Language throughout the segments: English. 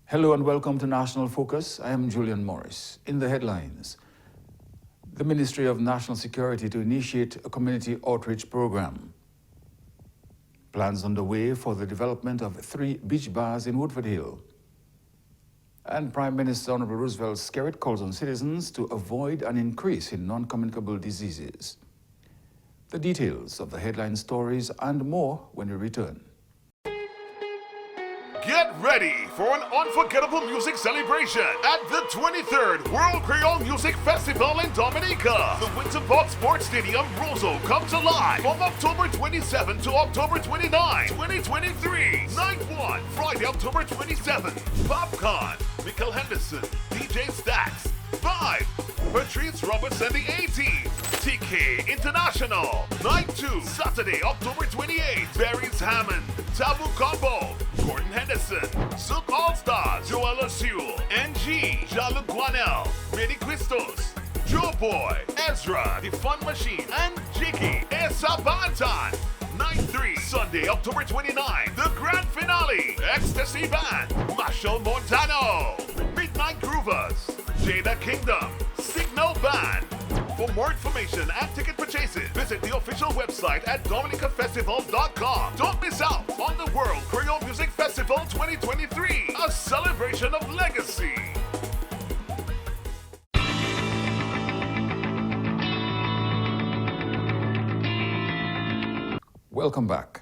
Hello and welcome to National Focus. I am Julian Morris. In the headlines, the Ministry of National Security to initiate a community outreach program. Plans underway for the development of 3 beach bars in Woodford Hill. And Prime Minister Honorable Roosevelt Skerrit calls on citizens to avoid an increase in non-communicable diseases. The details of the headline stories and more when we return. Get ready for an unforgettable music celebration at the 23rd World Creole Music Festival in Dominica. The Winter Park Sports Stadium Roseau comes alive from October 27 to October 29, 2023. Night 1, Friday, October 27th. Popcorn, Michael Henderson, DJ Stacks, Vibe, Patrice Roberts and the A-Team, TK International. Night 2, Saturday, October 28th. Barry's Hammond, Taboo Combo, Gordon Henderson, Zook All-Stars, Joella Sewell, NG, Jean-Luc Guanel, Benny Christos, Joe Boy, Ezra, The Fun Machine, and Jiggy, Esa Bantan. Night 3, Sunday, October 29, the grand finale, Ecstasy Band, Marshall Montano, Midnight Groovers, Jada Kingdom, Signal Band. For more information and ticket purchases, visit the official website at dominicafestival.com. Don't miss out on the World Creole Music Festival 2023, a celebration of legacy. Welcome back.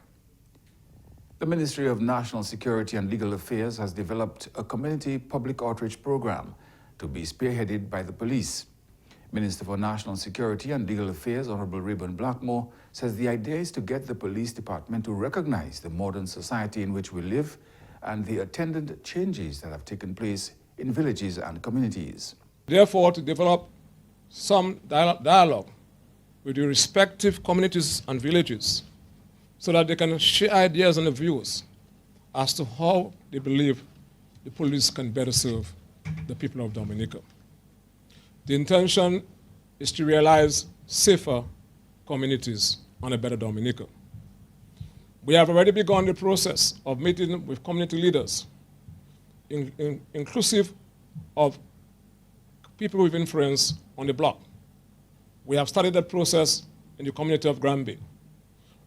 The Ministry of National Security and Legal Affairs has developed a community public outreach program to be spearheaded by the police. Minister for National Security and Legal Affairs, Honorable Rayburn Blackmore, says the idea is to get the police department to recognize the modern society in which we live and the attendant changes that have taken place in villages and communities. Therefore, to develop some dialogue with the respective communities and villages so that they can share ideas and views as to how they believe the police can better serve the people of Dominica. The intention is to realize safer communities on a better Dominica. We have already begun the process of meeting with community leaders, inclusive of people with influence on the block. We have started that process in the community of Granby.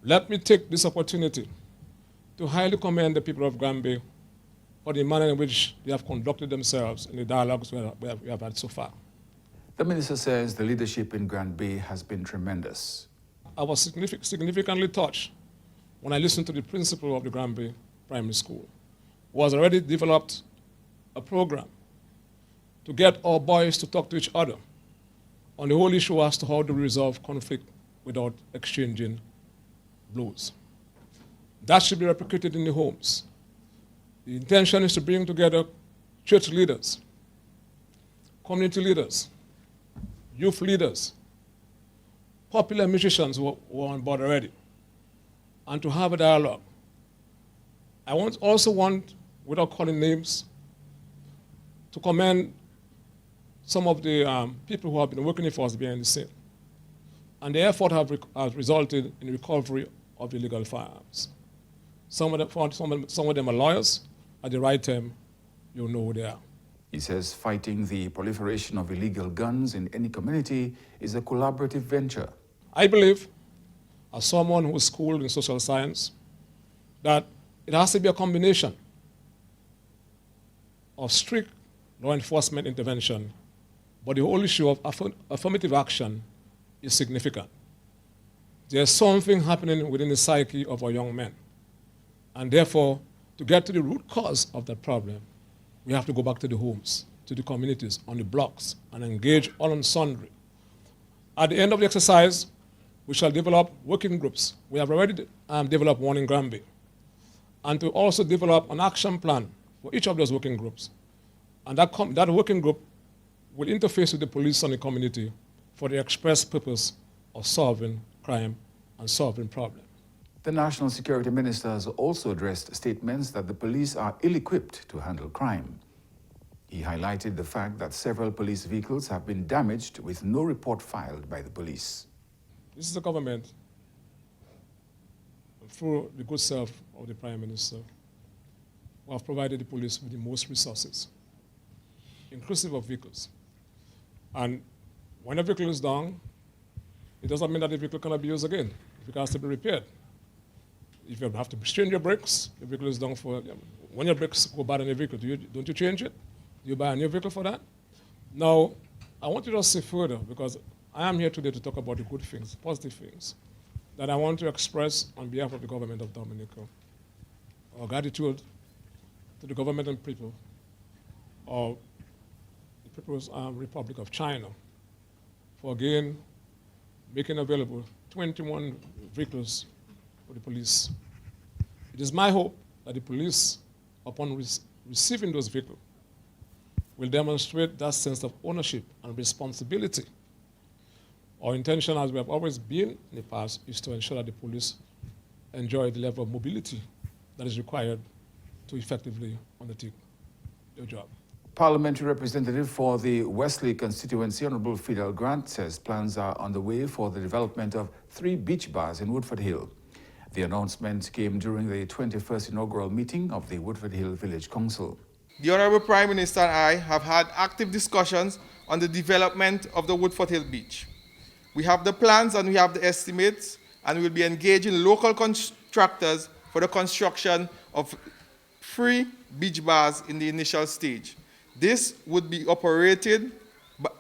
Let me take this opportunity to highly commend the people of Granby for the manner in which they have conducted themselves in the dialogues we have had so far. The minister says the leadership in Granby has been tremendous. I was significantly touched when I listened to the principal of the Granby Primary School, who has already developed a program to get our boys to talk to each other on the whole issue as to how to resolve conflict without exchanging blows. That should be replicated in the homes. The intention is to bring together church leaders, community leaders, youth leaders, popular musicians who are on board already, and to have a dialogue. I also want, without calling names, to commend some of the people who have been working for us behind the scene. And the effort has resulted in the recovery of illegal firearms. Some of them are lawyers. At the right time, you'll know who they are. He says fighting the proliferation of illegal guns in any community is a collaborative venture. I believe, as someone who is schooled in social science, that it has to be a combination of strict law enforcement intervention, but the whole issue of affirmative action is significant. There's something happening within the psyche of our young men. And therefore, to get to the root cause of that problem, we have to go back to the homes, to the communities, on the blocks, and engage all and sundry. At the end of the exercise, we shall develop working groups. We have already developed one in Granby. And to also develop an action plan for each of those working groups. And that working group will interface with the police and the community for the express purpose of solving crime and solving problems. The National Security Minister has also addressed statements that the police are ill-equipped to handle crime. He highlighted the fact that several police vehicles have been damaged with no report filed by the police. This is the government, through the good self of the Prime Minister, who have provided the police with the most resources, inclusive of vehicles. And when a vehicle is down, it doesn't mean that the vehicle cannot be used again. It has to be repaired. If you have to change your brakes, the vehicle is down for, when your brakes go bad in your vehicle, don't you change it? Do you buy a new vehicle for that? Now, I want you to say further, because I am here today to talk about the good things, positive things, that I want to express on behalf of the government of Dominica. Our gratitude to the government and people of the People's Republic of China for again making available 21 vehicles for the police. It is my hope that the police, upon receiving those vehicles, will demonstrate that sense of ownership and responsibility. Our intention, as we have always been in the past, is to ensure that the police enjoy the level of mobility that is required to effectively undertake their job. Parliamentary representative for the Wesley constituency, Honorable Fidel Grant, says plans are underway for the development of 3 beach bars in Woodford Hill. The announcement came during the 21st inaugural meeting of the Woodford Hill Village Council. The Honourable Prime Minister and I have had active discussions on the development of the Woodford Hill Beach. We have the plans and we have the estimates, and we will be engaging local contractors for the construction of 3 beach bars in the initial stage. This would be operated,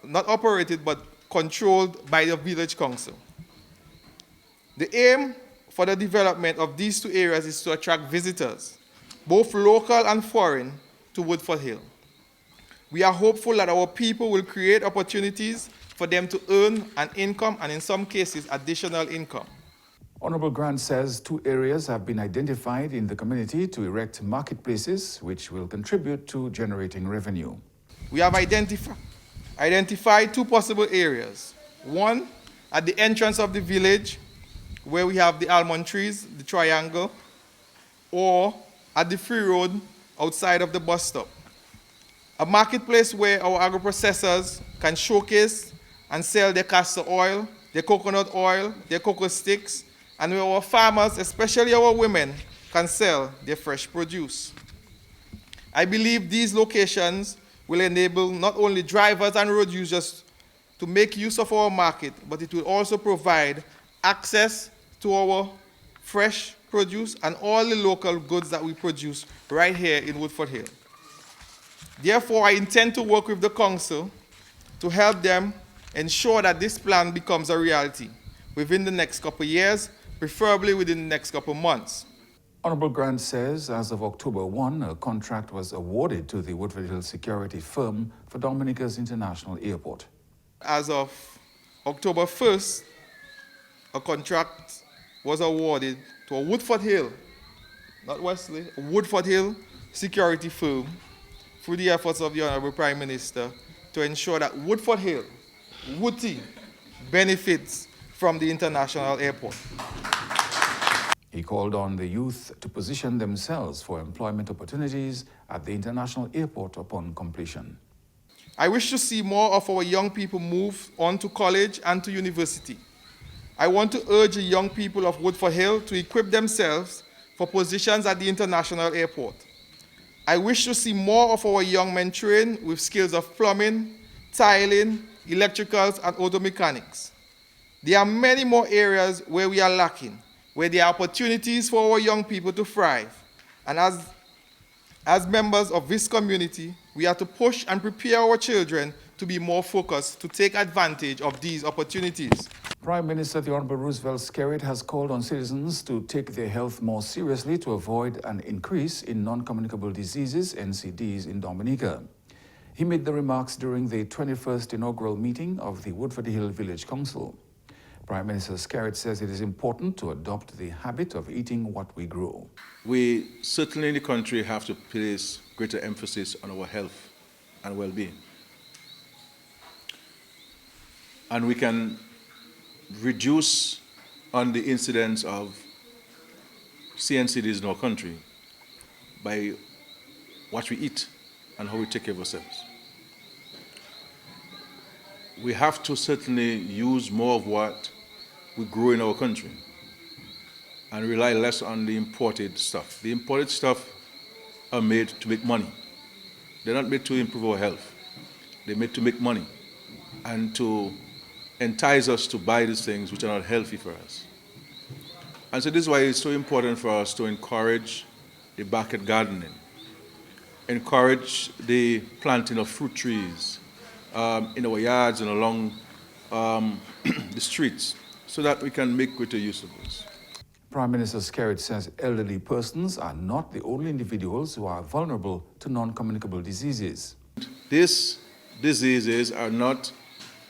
not operated, but controlled by the Village Council. The aim for the development of these 2 areas is to attract visitors, both local and foreign, to Woodford Hill. We are hopeful that our people will create opportunities for them to earn an income, and in some cases, additional income. Honorable Grant says 2 areas have been identified in the community to erect marketplaces, which will contribute to generating revenue. We have identified 2 possible areas. One, at the entrance of the village, where we have the almond trees, the triangle, or at the free road outside of the bus stop. A marketplace where our agro-processors can showcase and sell their castor oil, their coconut oil, their cocoa sticks, and where our farmers, especially our women, can sell their fresh produce. I believe these locations will enable not only drivers and road users to make use of our market, but it will also provide access to our fresh produce and all the local goods that we produce right here in Woodford Hill. Therefore, I intend to work with the council to help them ensure that this plan becomes a reality within the next couple of years, preferably within the next couple of months. Honorable Grant says as of October 1, a contract was awarded to the Woodford Hill security firm for Dominica's International Airport. As of October 1st, a contract was awarded to a Woodford Hill, not Wesley, a Woodford Hill security firm through the efforts of the Honorable Prime Minister to ensure that Woodford Hill, Woodty, benefits from the international airport. He called on the youth to position themselves for employment opportunities at the international airport upon completion. I wish to see more of our young people move on to college and to university. I want to urge the young people of Woodford Hill to equip themselves for positions at the international airport. I wish to see more of our young men trained with skills of plumbing, tiling, electricals, and auto mechanics. There are many more areas where we are lacking, where there are opportunities for our young people to thrive. And as members of this community, we have to push and prepare our children to be more focused to take advantage of these opportunities. Prime Minister the Honorable Roosevelt Skerrit has called on citizens to take their health more seriously to avoid an increase in non-communicable diseases, NCDs, in Dominica. He made the remarks during the 21st inaugural meeting of the Woodford Hill Village Council. Prime Minister Skerrit says it is important to adopt the habit of eating what we grow. We certainly in the country have to place greater emphasis on our health and well-being. And we can reduce on the incidence of CNCDs in our country by what we eat and how we take care of ourselves. We have to certainly use more of what we grow in our country and rely less on the imported stuff. The imported stuff are made to make money. They're not made to improve our health. They're made to make money and to entice us to buy these things which are not healthy for us. And so this is why it's so important for us to encourage the backyard gardening, encourage the planting of fruit trees in our yards and along the streets so that we can make greater use of this. Prime Minister Skerrit says elderly persons are not the only individuals who are vulnerable to non-communicable diseases. These diseases are not,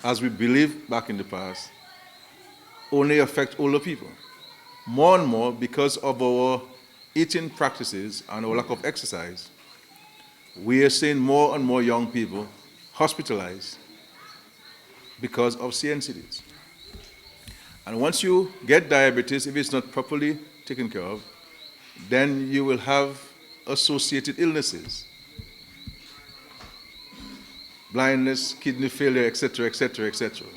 as we believed back in the past, only affect older people. More and more, because of our eating practices and our lack of exercise, we are seeing more and more young people hospitalized because of CNCDs. And once you get diabetes, if it's not properly taken care of, then you will have associated illnesses. Blindness, kidney failure, etc., etc., etc.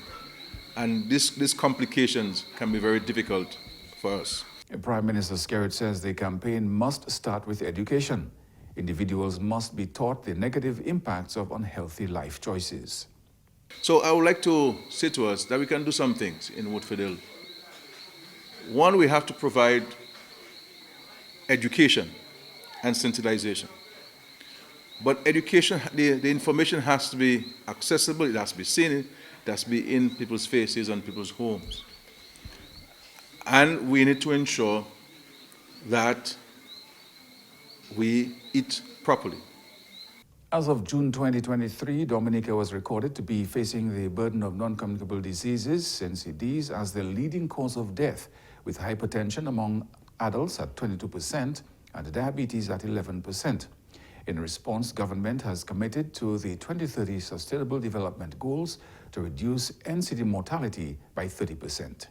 And these complications can be very difficult for us. Prime Minister Skerrit says the campaign must start with education. Individuals must be taught the negative impacts of unhealthy life choices. So I would like to say to us that we can do some things in Woodford Hill. One, we have to provide education and sensitization. But education, the information has to be accessible, it has to be seen, it has to be in people's faces and people's homes. And we need to ensure that we eat properly. As of June 2023, Dominica was recorded to be facing the burden of non-communicable diseases, NCDs, as the leading cause of death, with hypertension among adults at 22% and diabetes at 11%. In response, government has committed to the 2030 Sustainable Development Goals to reduce NCD mortality by 30%.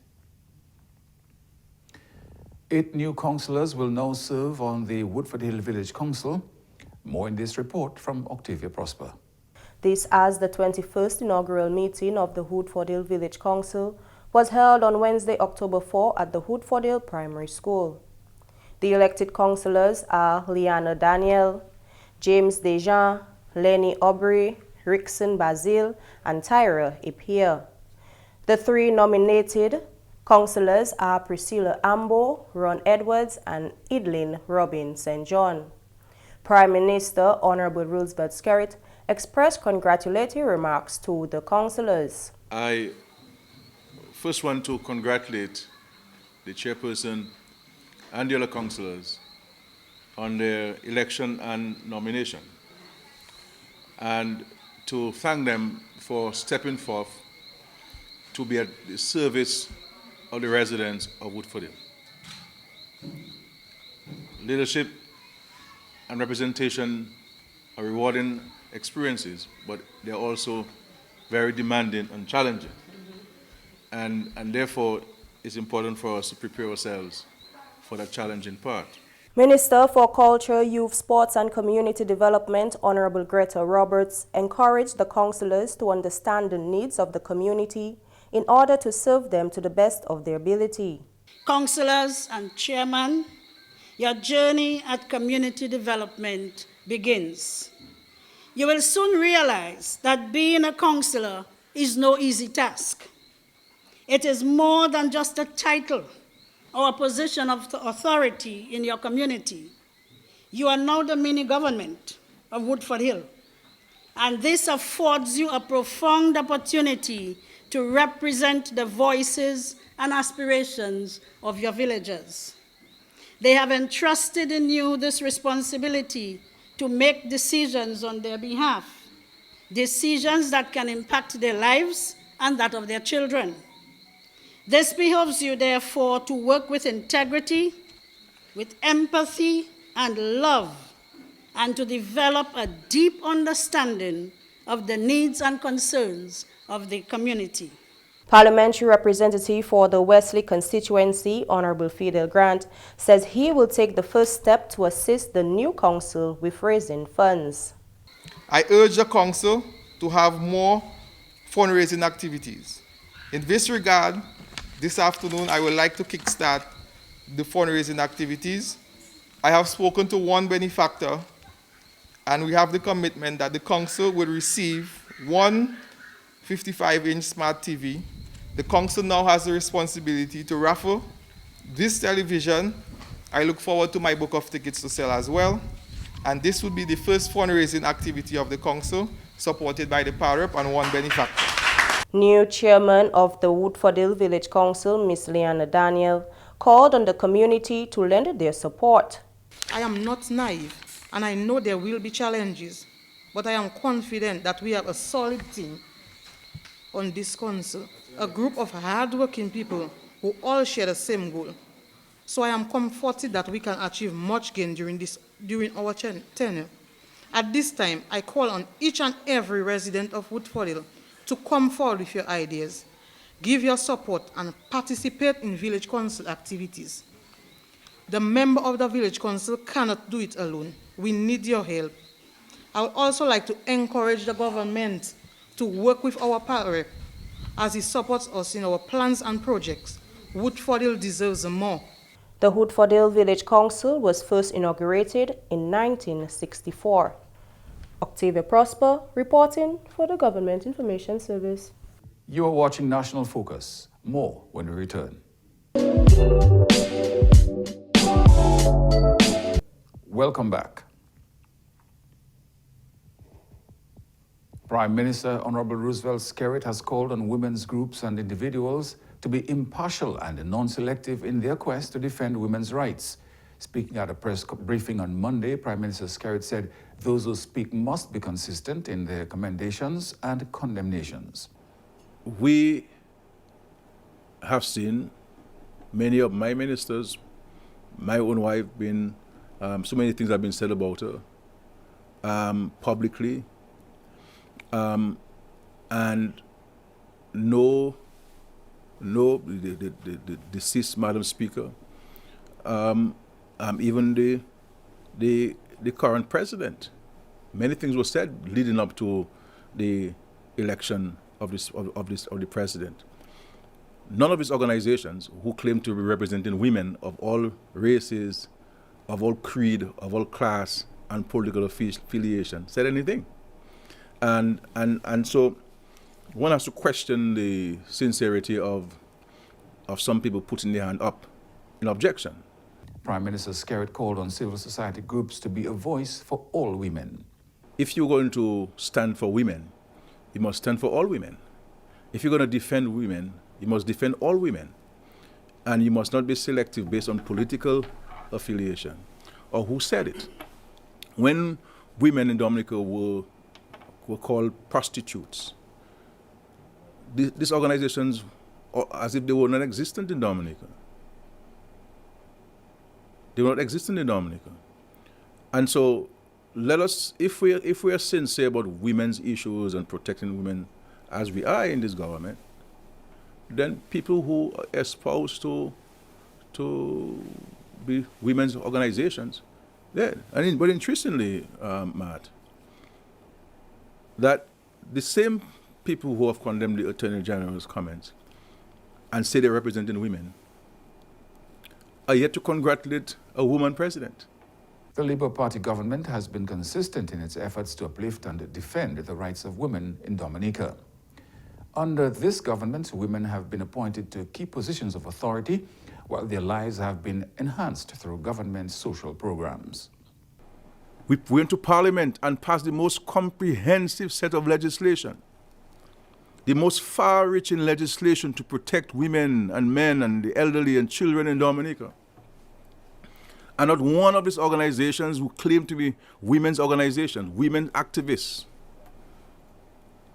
8 new councillors will now serve on the Woodford Hill Village Council. More in this report from Octavia Prosper. This as the 21st inaugural meeting of the Woodford Hill Village Council was held on Wednesday, October 4 at the Woodford Hill Primary School. The elected councillors are Liana Daniel, James Dejean, Lenny Aubrey, Rickson Bazil, and Tyra Ipia. The 3 nominated councillors are Priscilla Ambo, Ron Edwards, and Idlin Robin St. John. Prime Minister Honorable Woodford Skerrit expressed congratulatory remarks to the councillors. I first want to congratulate the chairperson and the other councillors on their election and nomination, and to thank them for stepping forth to be at the service of the residents of Woodford Hill. Leadership and representation are rewarding experiences, but they're also very demanding and challenging. And therefore, it's important for us to prepare ourselves for that challenging part. Minister for Culture, Youth, Sports and Community Development, Honorable Greta Roberts, encouraged the councillors to understand the needs of the community in order to serve them to the best of their ability. Councillors and chairman, your journey at community development begins. You will soon realize that being a councillor is no easy task. It is more than just a title or a position of authority in your community. You are now the mini-government of Woodford Hill, and this affords you a profound opportunity to represent the voices and aspirations of your villagers. They have entrusted in you this responsibility to make decisions on their behalf, decisions that can impact their lives and that of their children. This behoves you, therefore, to work with integrity, with empathy and love, and to develop a deep understanding of the needs and concerns of the community. Parliamentary representative for the Wesley constituency, Honorable Fidel Grant, says he will take the first step to assist the new council with raising funds. I urge the council to have more fundraising activities. In this regard, this afternoon I would like to kickstart the fundraising activities. I have spoken to one benefactor And we have the commitment that the council will receive one 55-inch smart TV. The council now has the responsibility to raffle this television. I look forward to my book of tickets to sell as well. And this would be the first fundraising activity of the council, supported by the PAREP and one benefactor. New chairman of the Woodford Hill Village Council, Ms. Leanna Daniel, called on the community to lend their support. I am not naive, and I know there will be challenges, but I am confident that we have a solid team on this council, a group of hard-working people who all share the same goal. So I am comforted that we can achieve much gain during our tenure. At this time, I call on each and every resident of Woodford Hill to come forward with your ideas, give your support, and participate in village council activities. The member of the village council cannot do it alone. We need your help. I would also like to encourage the government to work with our PAREP as he supports us in our plans and projects. Woodford Hill deserves more. The Woodford Hill Village Council was first inaugurated in 1964. Octavia Prosper, reporting for the Government Information Service. You are watching National Focus. More when we return. Welcome back. Prime Minister Honorable Roosevelt Skerrit has called on women's groups and individuals to be impartial and non-selective in their quest to defend women's rights. Speaking at a press briefing on Monday, Prime Minister Skerrit said those who speak must be consistent in their commendations and condemnations. We have seen many of my ministers, my own wife, so many things have been said about her publicly, and the deceased Madam Speaker, even the current president. Many things were said leading up to the election of the president. None of his organizations, who claim to be representing women of all races, of all creed, of all class and political affiliation, said anything. And so one has to question the sincerity of some people putting their hand up in objection. Prime Minister Skerrit called on civil society groups to be a voice for all women. If you're going to stand for women, you must stand for all women. If you're going to defend women, you must defend all women. And you must not be selective based on political affiliation or who said it. When women in Dominica were called prostitutes, these organizations, as if they were not existent in Dominica. They were not existent in Dominica. And so let us, if we are sincere about women's issues and protecting women as we are in this government, then people who espouse to be women's organizations, but interestingly, Matt, that the same people who have condemned the Attorney General's comments and say they're representing women are yet to congratulate a woman president. The Labour Party government has been consistent in its efforts to uplift and defend the rights of women in Dominica. Under this government, women have been appointed to key positions of authority, while their lives have been enhanced through government social programs. We went to Parliament and passed the most comprehensive set of legislation, the most far-reaching legislation to protect women and men and the elderly and children in Dominica. And not one of these organizations who claim to be women's organizations, women activists,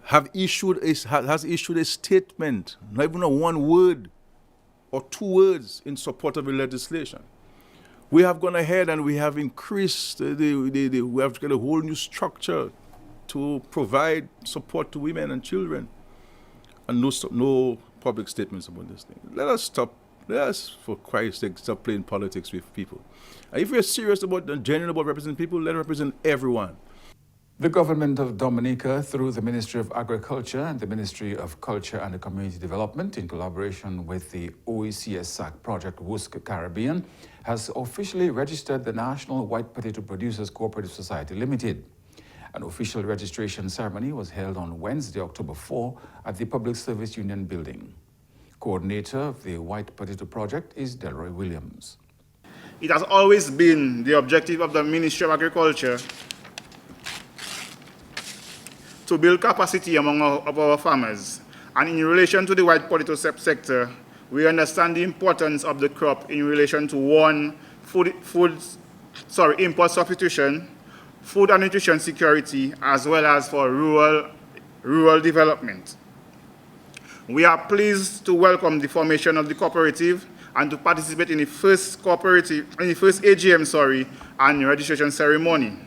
has issued a statement, not even a one word or two words in support of the legislation. We have gone ahead and we have increased, we have got a whole new structure to provide support to women and children. And no public statements about this thing. Let us, for Christ's sake, stop playing politics with people. And if we're serious about and genuine about representing people, let us represent everyone. The government of Dominica, through the Ministry of Agriculture and the Ministry of Culture and Community Development, in collaboration with the OECS-SAC project WUSC Caribbean, has officially registered the National White Potato Producers Cooperative Society Limited. An official registration ceremony was held on Wednesday, October 4 at the Public Service Union building. Coordinator of the White Potato Project is Delroy Williams. It has always been the objective of the Ministry of Agriculture to build capacity among our farmers. And in relation to the white potato sector, we understand the importance of the crop in relation to one, import substitution, food and nutrition security, as well as for rural development. We are pleased to welcome the formation of the cooperative and to participate in the first AGM, and registration ceremony,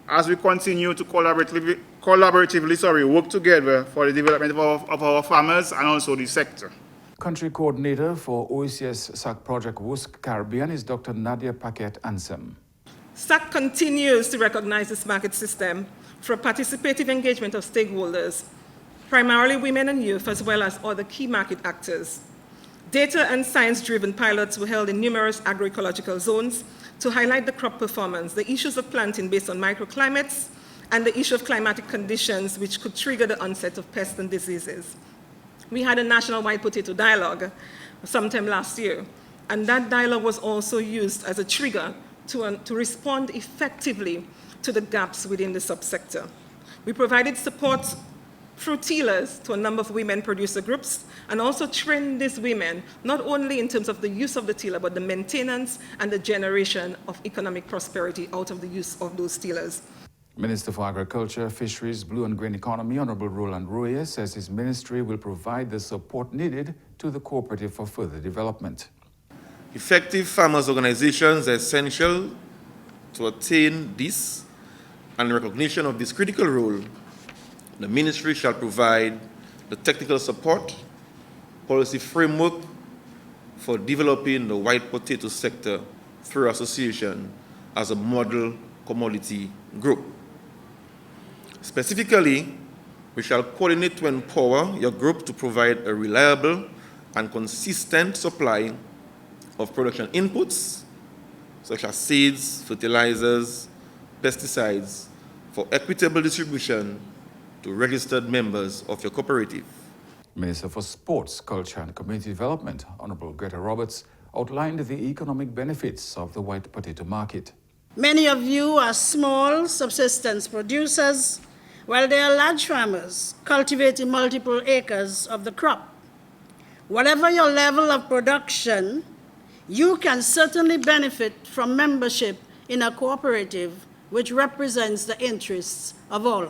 as we continue to collaboratively work together for the development of our farmers and also the sector. Country Coordinator for OECS SAC Project WUSC Caribbean is Dr. Nadia Paquette Ansem. SAC continues to recognize this market system for participative engagement of stakeholders, primarily women and youth, as well as other key market actors. Data and science-driven pilots were held in numerous agroecological zones to highlight the crop performance, the issues of planting based on microclimates, and the issue of climatic conditions which could trigger the onset of pests and diseases. We had a national white potato dialogue sometime last year, and that dialogue was also used as a trigger to respond effectively to the gaps within the subsector. We provided support through tillers to a number of women producer groups, and also trained these women, not only in terms of the use of the tiller, but the maintenance and the generation of economic prosperity out of the use of those tillers. Minister for Agriculture, Fisheries, Blue and Green Economy, Honorable Roland Royer, says his ministry will provide the support needed to the cooperative for further development. Effective farmers' organizations are essential to attain this, and recognition of this critical role. The ministry shall provide the technical support, policy framework for developing the white potato sector through association as a model commodity group. Specifically, we shall coordinate to empower your group to provide a reliable and consistent supply of production inputs, such as seeds, fertilizers, pesticides, for equitable distribution to registered members of your cooperative. Minister for Sports, Culture and Community Development, Honorable Greta Roberts, outlined the economic benefits of the white potato market. Many of you are small subsistence producers, while there are large farmers cultivating multiple acres of the crop. Whatever your level of production, you can certainly benefit from membership in a cooperative which represents the interests of all.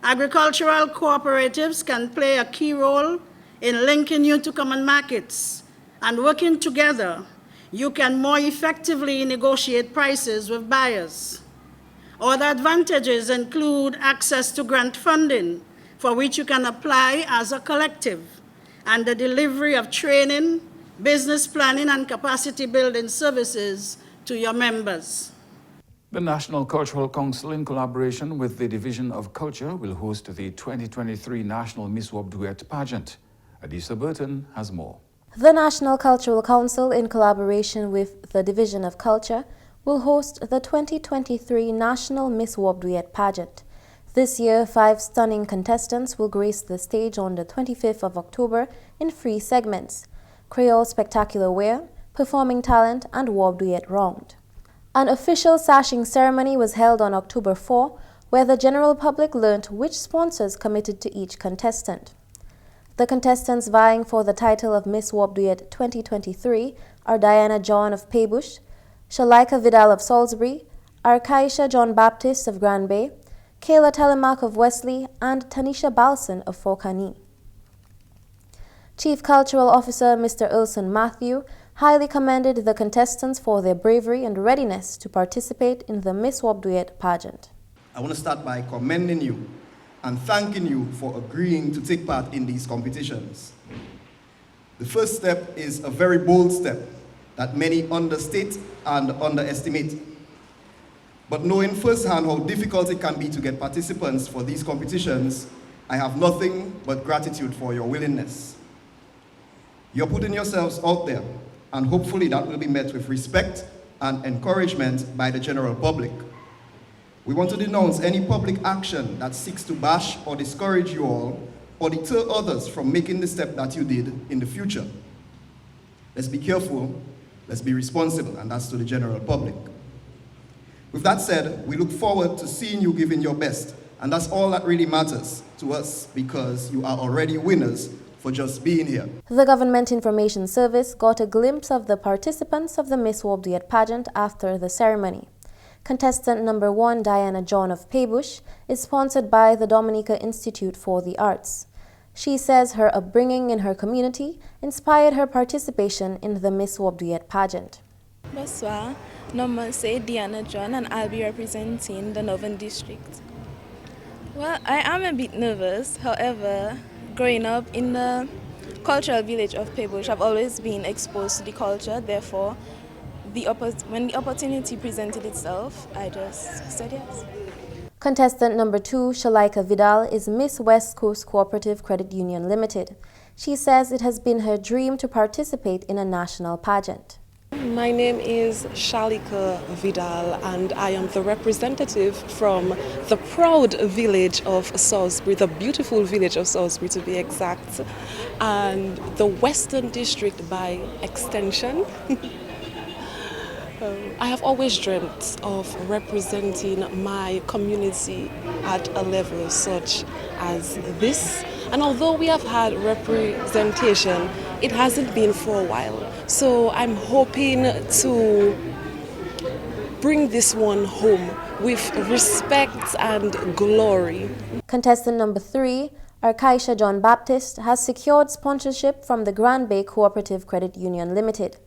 Agricultural cooperatives can play a key role in linking you to common markets, and working together, you can more effectively negotiate prices with buyers. Other advantages include access to grant funding, for which you can apply as a collective, and the delivery of training, business planning, and capacity building services to your members. The National Cultural Council, in collaboration with the Division of Culture, will host the 2023 National Miss Wob Dwiyet pageant. Adisa Burton has more. The National Cultural Council, in collaboration with the Division of Culture, will host the 2023 National Miss Wob Dwiyet pageant. This year, 5 stunning contestants will grace the stage on the 25th of October in 3 segments: Creole Spectacular Wear, Performing Talent, and Wob Dwiyet Round. An official sashing ceremony was held on October 4, where the general public learnt which sponsors committed to each contestant. The contestants vying for the title of Miss Wob Dwiyet 2023 are Diana John of Paybush, Shalika Vidal of Salisbury, Arkaisha John Baptist of Grand Bay, Kayla Telemark of Wesley, and Tanisha Balson of Fokani. Chief Cultural Officer Mr. Ilson Matthew highly commended the contestants for their bravery and readiness to participate in the Miss Wob Dwiyet pageant. I want to start by commending you and thanking you for agreeing to take part in these competitions. The first step is a very bold step that many understate and underestimate. But knowing firsthand how difficult it can be to get participants for these competitions, I have nothing but gratitude for your willingness. You're putting yourselves out there, and hopefully that will be met with respect and encouragement by the general public. We want to denounce any public action that seeks to bash or discourage you all or deter others from making the step that you did in the future. Let's be careful, let's be responsible, and that's to the general public. With that said, we look forward to seeing you giving your best, and that's all that really matters to us because you are already winners for just being here. The Government Information Service got a glimpse of the participants of the Miss Wob Dwiyet pageant after the ceremony. Contestant number 1, Diana John of Paybush, is sponsored by the Dominica Institute for the Arts. She says her upbringing in her community inspired her participation in the Miss Wob Dwiyet pageant. Bonsoir, namaste, Diana John, and I'll be representing the Northern District. Well, I am a bit nervous. However, growing up in the cultural village of Paybush, I've always been exposed to the culture. Therefore, when the opportunity presented itself, I just said yes. Contestant number 2, Shalaika Vidal, is Miss West Coast Cooperative Credit Union Limited. She says it has been her dream to participate in a national pageant. My name is Shalika Vidal, and I am the representative from the proud village of Salisbury, the beautiful village of Salisbury to be exact, and the Western District by extension. I have always dreamt of representing my community at a level such as this. And although we have had representation, it hasn't been for a while. So I'm hoping to bring this one home with respect and glory. Contestant number 3, Arkaisha John Baptist, has secured sponsorship from the Grand Bay Cooperative Credit Union Limited.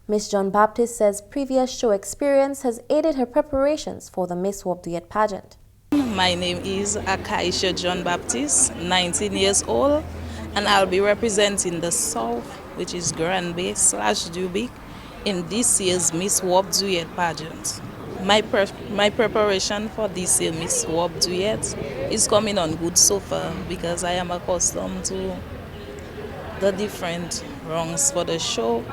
Miss John Baptist says previous show experience has aided her preparations for the Miss Wob Dwiyet pageant. My name is Arkaisha John Baptist, 19 years old, and I'll be representing the South, which is Grand Bay / Dubic, in this year's Miss Wob Dwiyet pageant. My preparation for this year's Miss Wob Dwiyet is coming on good so far because I am accustomed to the different rungs for the show,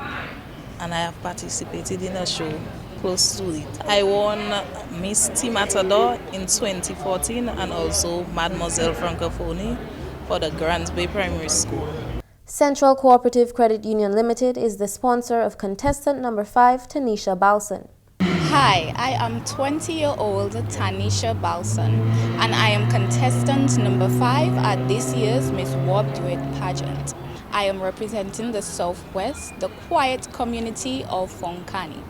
and I have participated in a show close to it. I won Miss Matador in 2014 and also Mademoiselle Francophonie for the Grand Bay Primary School. Central Cooperative Credit Union Limited is the sponsor of contestant number 5, Tanisha Balson. Hi, I am 20-year-old Tanisha Balson, and I am contestant number 5 at this year's Miss Wob Dwiyet pageant. I am representing the Southwest, the quiet community of Fonkani.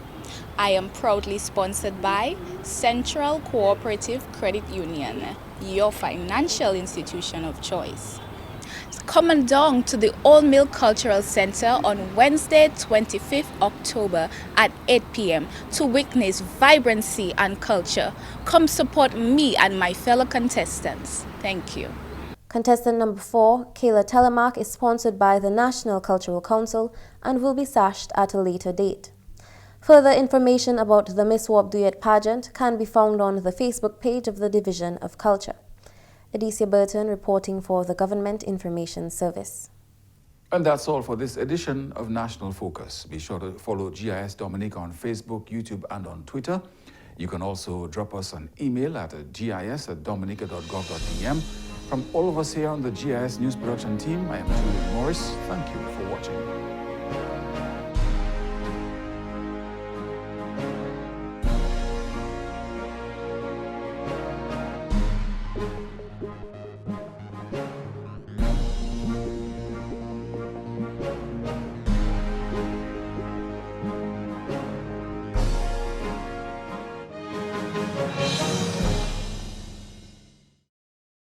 I am proudly sponsored by Central Cooperative Credit Union, your financial institution of choice. Come on down to the Old Mill Cultural Center on Wednesday, 25th October at 8 p.m. to witness vibrancy and culture. Come support me and my fellow contestants. Thank you. Contestant number 4, Kayla Telemark, is sponsored by the National Cultural Council and will be sashed at a later date. Further information about the Miss Wob Dwiyet pageant can be found on the Facebook page of the Division of Culture. Adicia Burton reporting for the Government Information Service. And that's all for this edition of National Focus. Be sure to follow GIS Dominica on Facebook, YouTube, and on Twitter. You can also drop us an email at gis@dominica.gov.pm. From all of us here on the GIS News Production team, I am Julian Morris. Thank you for watching.